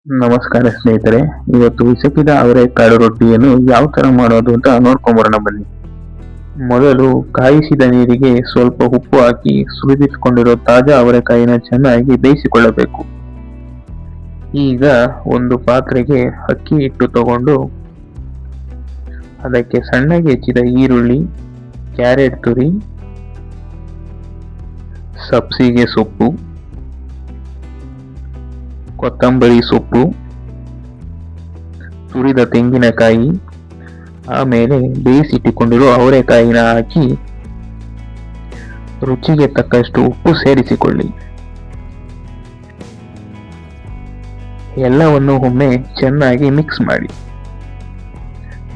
ನಮಸ್ಕಾರ ಸ್ನೇಹಿತರೆ. ಇವತ್ತು ಹಿಸಕಿದ ಅವರೆಕಾಳು ರೊಟ್ಟಿಯನ್ನು ಯಾವ ತರ ಮಾಡೋದು ಅಂತ ನೋಡ್ಕೊಂಬರೋಣ ಬನ್ನಿ. ಮೊದಲು ಕಾಯಿಸಿದ ನೀರಿಗೆ ಸ್ವಲ್ಪ ಉಪ್ಪು ಹಾಕಿ ಸುಲಿದಿಟ್ಕೊಂಡಿರೋ ತಾಜಾ ಅವರೆಕಾಯಿನ ಚೆನ್ನಾಗಿ ಬೇಯಿಸಿಕೊಳ್ಳಬೇಕು. ಈಗ ಒಂದು ಪಾತ್ರೆಗೆ ಅಕ್ಕಿ ಹಿಟ್ಟು ತಗೊಂಡು ಅದಕ್ಕೆ ಸಣ್ಣಗೆ ಹೆಚ್ಚಿದ ಈರುಳ್ಳಿ, ಕ್ಯಾರೆಟ್ ತುರಿ, ಸಬ್ಸಿಗೆ ಸೊಪ್ಪು, ಕೊತ್ತಂಬರಿ ಸೊಪ್ಪು, ತುರಿದ ತೆಂಗಿನಕಾಯಿ, ಆಮೇಲೆ ಬೇಯಿಸಿಟ್ಟುಕೊಂಡಿರೋ ಅವರೆಕಾಯಿನ ಹಾಕಿ ರುಚಿಗೆ ತಕ್ಕಷ್ಟು ಉಪ್ಪು ಸೇರಿಸಿಕೊಳ್ಳಿ. ಎಲ್ಲವನ್ನು ಒಮ್ಮೆ ಚೆನ್ನಾಗಿ ಮಿಕ್ಸ್ ಮಾಡಿ.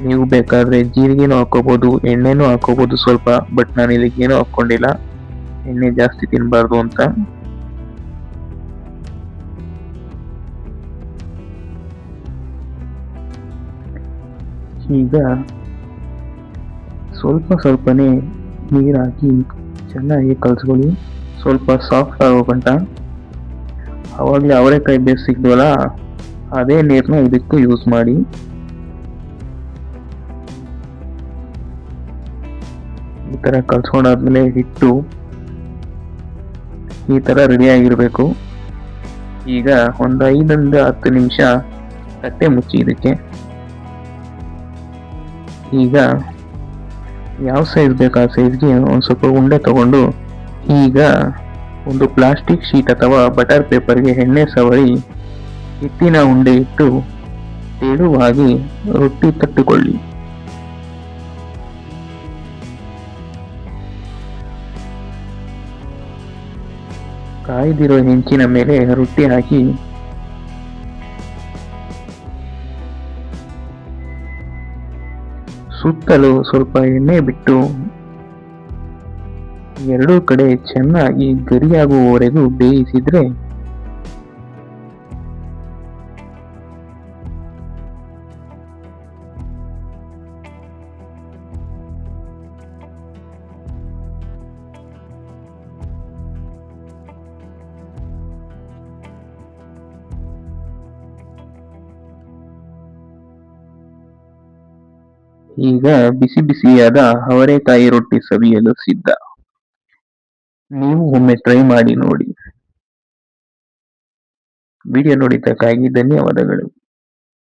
ನೀವು ಬೇಕಾದ್ರೆ ಜೀರಿಗೆನೂ ಹಾಕೋಬಹುದು, ಎಣ್ಣೆನೂ ಹಾಕೋಬಹುದು ಸ್ವಲ್ಪ. ಬಟ್ ನಾನು ಇದಕ್ಕೆ ಏನೂ ಹಾಕೊಂಡಿಲ್ಲ, ಎಣ್ಣೆ ಜಾಸ್ತಿ ತಿನ್ನಬಾರ್ದು ಅಂತ. ಈಗ ಸ್ವಲ್ಪನೇ ನೀರು ಹಾಕಿ ಚೆನ್ನಾಗಿ ಕಲಸ್ಕೊಳ್ಳಿ, ಸ್ವಲ್ಪ ಸಾಫ್ಟ್ ಆಗೋ ಗಂಟ. ಅವಾಗಲೇ ಅವರೆಕಾಯಿ ಬೇಯಿಸಿದ್ವಲ್ಲ, ಅದೇ ನೀರನ್ನ ಇದಕ್ಕೂ ಯೂಸ್ ಮಾಡಿ. ಈ ಥರ ಕಲ್ಸ್ಕೊಂಡಾದ್ಮೇಲೆ ಹಿಟ್ಟು ಈ ಥರ ರೆಡಿ ಆಗಿರಬೇಕು. ಈಗ ಒಂದು 5ರಿಂದ 10 ನಿಮಿಷ ತಟ್ಟೆ ಮುಚ್ಚಿ ಇದಕ್ಕೆ. ಈಗ ಯಾವ ಸೈಜ್ ಬೇಕು ಆ ಸೈಜ್ಗೆ ಒಂದು ಸ್ವಲ್ಪ ಉಂಡೆ ತಗೊಂಡು ಈಗ ಒಂದು ಪ್ಲಾಸ್ಟಿಕ್ ಶೀಟ್ ಅಥವಾ ಬಟರ್ ಪೇಪರ್ಗೆ ಎಣ್ಣೆ ಸವರಿ ಹಿಟ್ಟಿನ ಉಂಡೆ ಇಟ್ಟು ತೆಳುವಾಗಿ ರೊಟ್ಟಿ ತಟ್ಟಿಕೊಳ್ಳಿ. ಕಾಯ್ದಿರೋ ಹೆಂಚಿನ ಮೇಲೆ ರೊಟ್ಟಿ ಹಾಕಿ ಸುತ್ತಲೂ ಸ್ವಲ್ಪ ಎಣ್ಣೆ ಬಿಟ್ಟು ಎರಡೂ ಕಡೆ ಚೆನ್ನಾಗಿ ಗರಿಯಾಗುವವರೆಗೂ ಬೇಯಿಸಿದ್ರೆ ಈಗ ಬಿಸಿ ಬಿಸಿಯಾದ ಅವರೆಕಾಯಿ ರೊಟ್ಟಿ ಸವಿಯಲು ಸಿದ್ಧ. ನೀವು ಒಮ್ಮೆ ಟ್ರೈ ಮಾಡಿ ನೋಡಿ. ವಿಡಿಯೋ ನೋಡಿದ್ದಕ್ಕಾಗಿ ಧನ್ಯವಾದಗಳು.